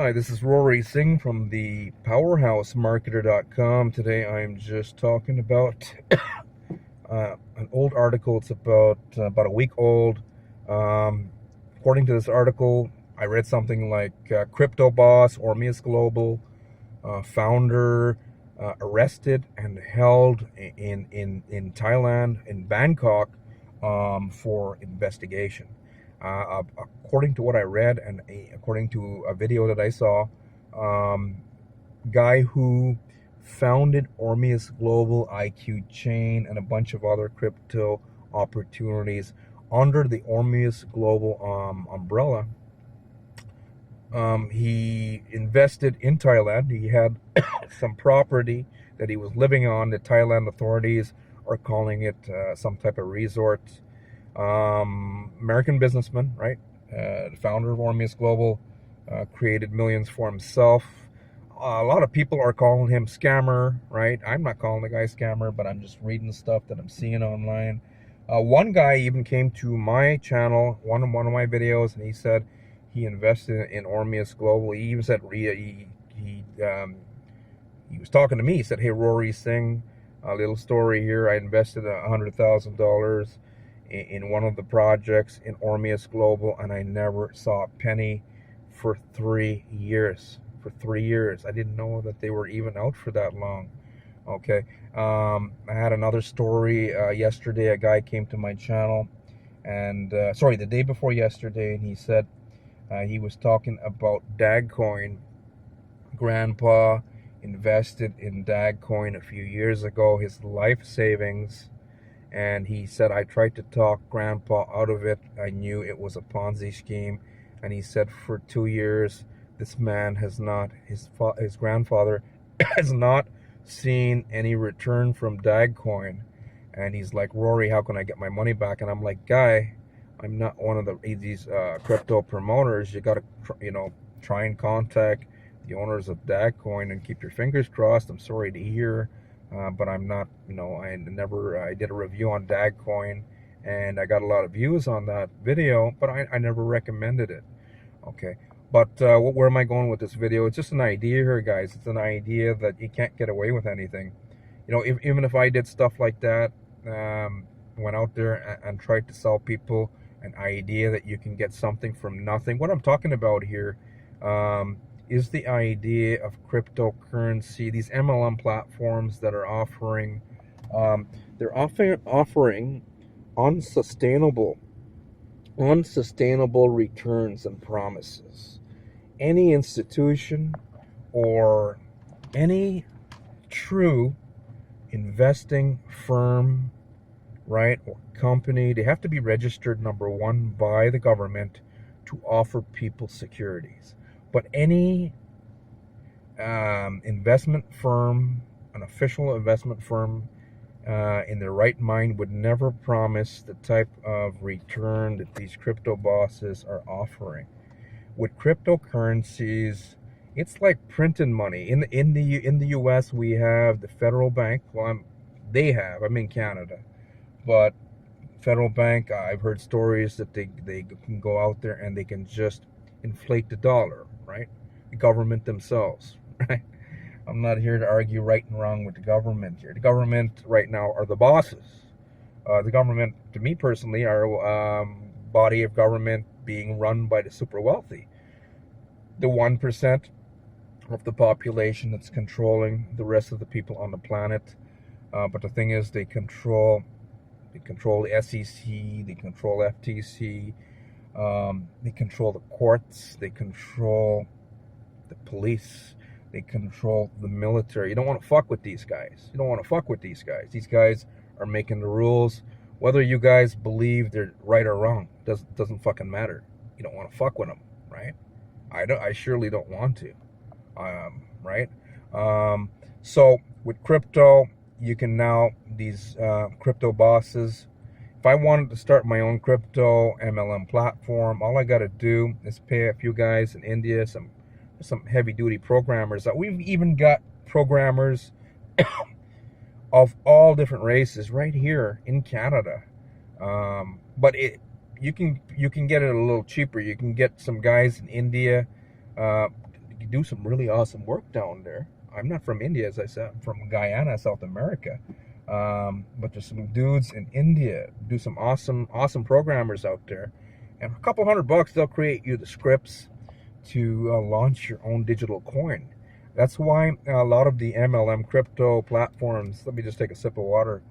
Hi, this is Rory Singh from the powerhousemarketer.com. Today I'm just talking about an old article. It's about a week old. According to this article, I read something like crypto boss Ormeus Global founder arrested and held in Thailand, in Bangkok, for investigation. According to what I read and according to a video that I saw, guy who founded Ormeus Global, IQ Chain, and a bunch of other crypto opportunities under the Ormeus Global umbrella. He invested in Thailand. He had some property that he was living on. The Thailand authorities are calling it some type of resort. American businessman, right? The founder of Ormeus Global, created millions for himself. A lot of people are calling him scammer, right? I'm not calling the guy scammer, but I'm just reading stuff that I'm seeing online. One guy even came to my channel, one of my videos, and he said he invested in Ormeus Global. He even said he was talking to me. He said, "Hey, Rory Singh, a little story here. I invested $100,000 in one of the projects in Ormeus Global, and I never saw a penny for 3 years. For 3 years, I didn't know that they were even out for that long." Okay. I had another story yesterday. A guy came to my channel, and the day before yesterday, and he said he was talking about Dagcoin. Grandpa invested in Dagcoin a few years ago, his life savings, and he said, I tried to talk Grandpa out of it. I knew it was a Ponzi scheme. And he said for 2 years, this man has not, his grandfather has not seen any return from Dagcoin. And he's like, Rory, how can I get my money back? And I'm like, guy, I'm not one of these crypto promoters. You got to, try and contact the owners of Dagcoin and keep your fingers crossed. I'm sorry to hear, but I'm not, I did a review on Dagcoin, and I got a lot of views on that video, but I never recommended it. Okay. But where am I going with this video? It's just an idea here, guys. It's an idea that you can't get away with anything. Even if I did stuff like that, went out there and tried to sell people an idea that you can get something from nothing. What I'm talking about here is the idea of cryptocurrency. These MLM platforms that are offering, they're offering unsustainable returns and promises. Any institution or any true investing firm, right, or company, they have to be registered, number one, by the government to offer people securities. But any investment firm, an official investment firm, in their right mind would never promise the type of return that these crypto bosses are offering. With cryptocurrencies, it's like printing money. In the U.S., we have the federal bank. Well, I'm in Canada, but federal bank, I've heard stories that they can go out there and they can just inflate the dollar, right? The government themselves, right? I'm not here to argue right and wrong with the government here. The government right now are the bosses. The government, to me personally, are body of government being run by the super wealthy. The 1% of the population that's controlling the rest of the people on the planet. But the thing is, they control the SEC, they control FTC, they control the courts, they control the police, they control the military. You don't want to fuck with these guys. These guys are making the rules. Whether you guys believe they're right or wrong doesn't fucking matter. You don't want to fuck with them, right? I surely don't want to, right? So with crypto, you can now, these crypto bosses, if I wanted to start my own crypto MLM platform, all I got to do is pay a few guys in India, some heavy duty programmers. We've even got programmers of all different races right here in Canada. But you can get it a little cheaper. You can get some guys in India. do some really awesome work down there. I'm not from India, as I said. I'm from Guyana, South America. But there's some dudes in India, do some awesome programmers out there. And for a couple $100, they'll create you the scripts to launch your own digital coin. That's why a lot of the MLM crypto platforms, let me just take a sip of water,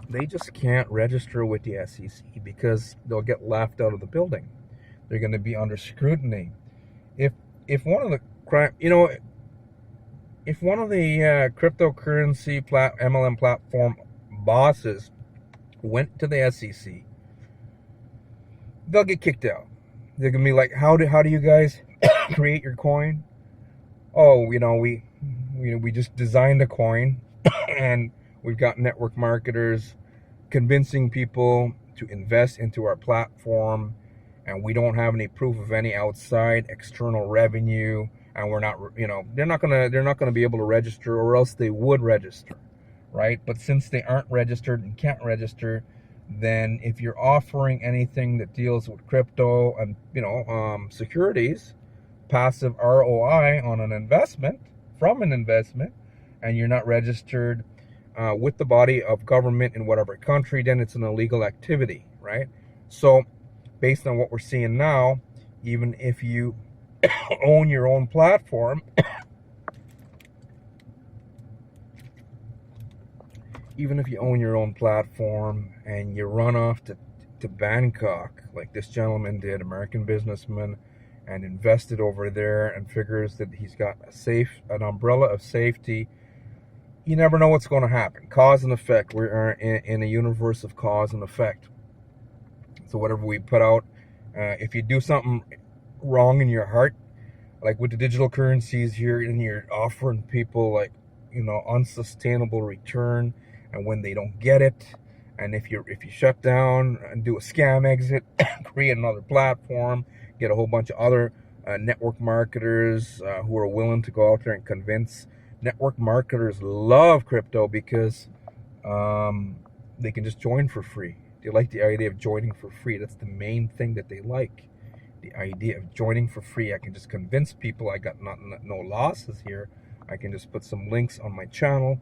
they just can't register with the SEC because they'll get laughed out of the building. They're going to be under scrutiny. If one of the if one of the cryptocurrency MLM platform bosses went to the SEC, they'll get kicked out. They're gonna be like, how do you guys create your coin? Oh, we just designed a coin, and we've got network marketers convincing people to invest into our platform, and we don't have any proof of any outside external revenue, and we're not, they're not gonna be able to register, or else they would register, right? But since they aren't registered and can't register, then if you're offering anything that deals with crypto and securities, passive ROI on an investment from an investment, and you're not registered with the body of government in whatever country, then it's an illegal activity, right? So based on what we're seeing now, even if you own your own platform, and you run off to Bangkok, like this gentleman did, American businessman, and invested over there and figures that he's got an umbrella of safety, you never know what's going to happen. Cause and effect. We're in a universe of cause and effect. So whatever we put out, if you do something wrong in your heart, like with the digital currencies here, and you're offering people like unsustainable return, and when they don't get it, and if you shut down and do a scam exit, create another platform, get a whole bunch of other network marketers who are willing to go out there and convince. Network marketers love crypto because they can just join for free. They like the idea of joining for free. That's the main thing that they like. The idea of joining for free. I can just convince people I got no losses here. I can just put some links on my channel.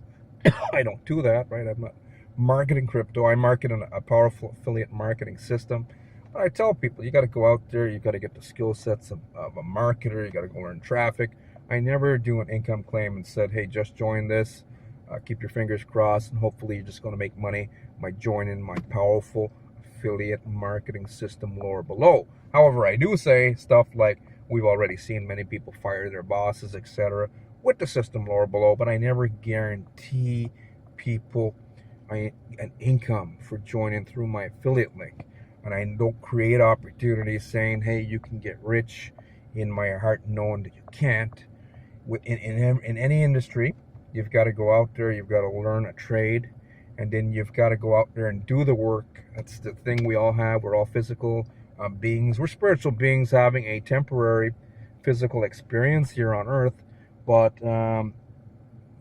I don't do that, right? I'm not marketing crypto. I market a powerful affiliate marketing system. But I tell people, you got to go out there. You got to get the skill sets of a marketer. You got to go learn traffic. I never do an income claim and said, hey, just join this. Keep your fingers crossed, and hopefully you're just going to make money by joining my powerful affiliate marketing system lower below. However, I do say stuff like we've already seen many people fire their bosses, etc., with the system lower below, but I never guarantee people an income for joining through my affiliate link. And I don't create opportunities saying, hey, you can get rich, in my heart knowing that you can't. In any industry, you've got to go out there, you've got to learn a trade, and then you've got to go out there and do the work. That's the thing we all have. We're all physical beings. We're spiritual beings having a temporary physical experience here on earth, but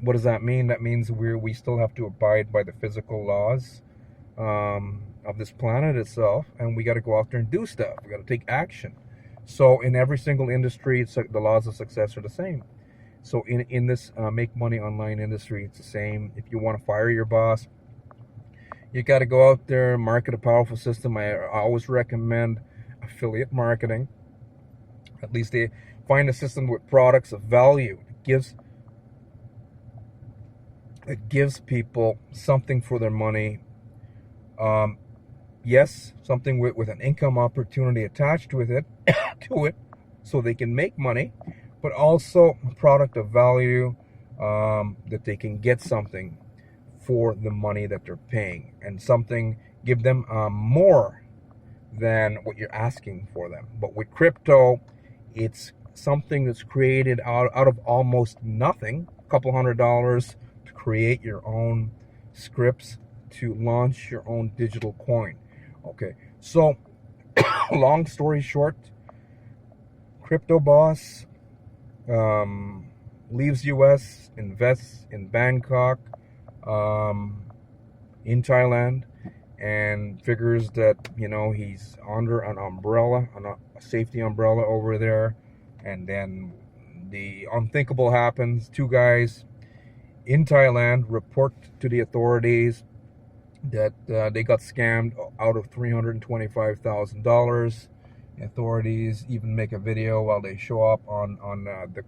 what does that mean? That means we still have to abide by the physical laws of this planet itself, and we got to go out there and do stuff. We got to take action. So in every single industry, the laws of success are the same. So in this make money online industry, it's the same. If you want to fire your boss, you got to go out there and market a powerful system. I always recommend affiliate marketing. At least they find a system with products of value. It gives people something for their money. Yes, something with an income opportunity attached with it, so they can make money, but also a product of value, that they can get something for the money that they're paying, and give them more than what you're asking for them. But with crypto, it's something that's created out of almost nothing, a couple $100 to create your own scripts to launch your own digital coin. Okay, so long story short, crypto boss leaves US, invests in Bangkok, in Thailand, and figures that he's under an umbrella, a safety umbrella over there, And then the unthinkable happens. Two guys in Thailand report to the authorities that they got scammed out of $325,000. Authorities even make a video while they show up on the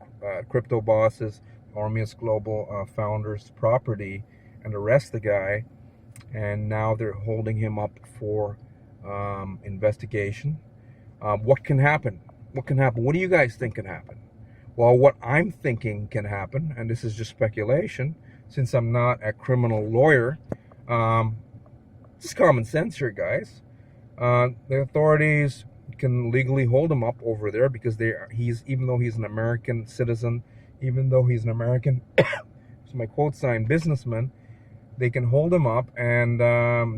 crypto bosses, Ormeus Global founder's property, and arrest the guy. And now they're holding him up for investigation. What can happen? What can happen? What do you guys think can happen? Well, what I'm thinking can happen, and this is just speculation, since I'm not a criminal lawyer, it's common sense here, guys. The authorities can legally hold him up over there because he's even though he's an American citizen, even though he's an American, it's my quote sign, businessman, they can hold him up and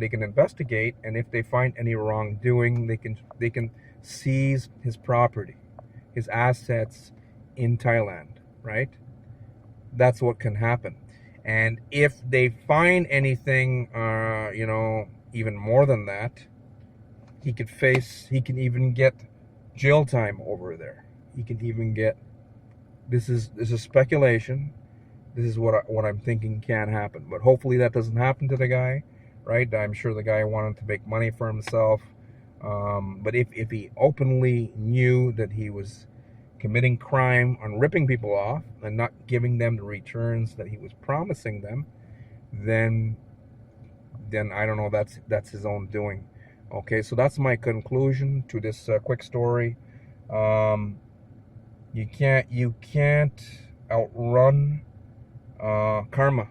they can investigate, and if they find any wrongdoing, they can seize his property, his assets in Thailand, right? That's what can happen. And if they find anything, even more than that, he can even get jail time over there. He can even get, this is speculation. This is what I'm thinking can happen. But hopefully that doesn't happen to the guy, right? I'm sure the guy wanted to make money for himself. But if he openly knew that he was committing crime on ripping people off and not giving them the returns that he was promising them, then I don't know, that's his own doing. Okay, so that's my conclusion to this quick story. You can't outrun karma,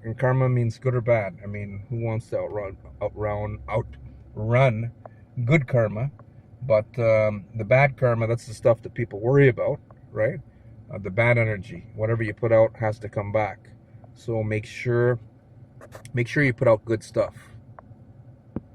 and karma means good or bad. I mean, who wants to outrun good karma? But the bad karma, that's the stuff that people worry about, right? The bad energy, whatever you put out has to come back. So make sure you put out good stuff.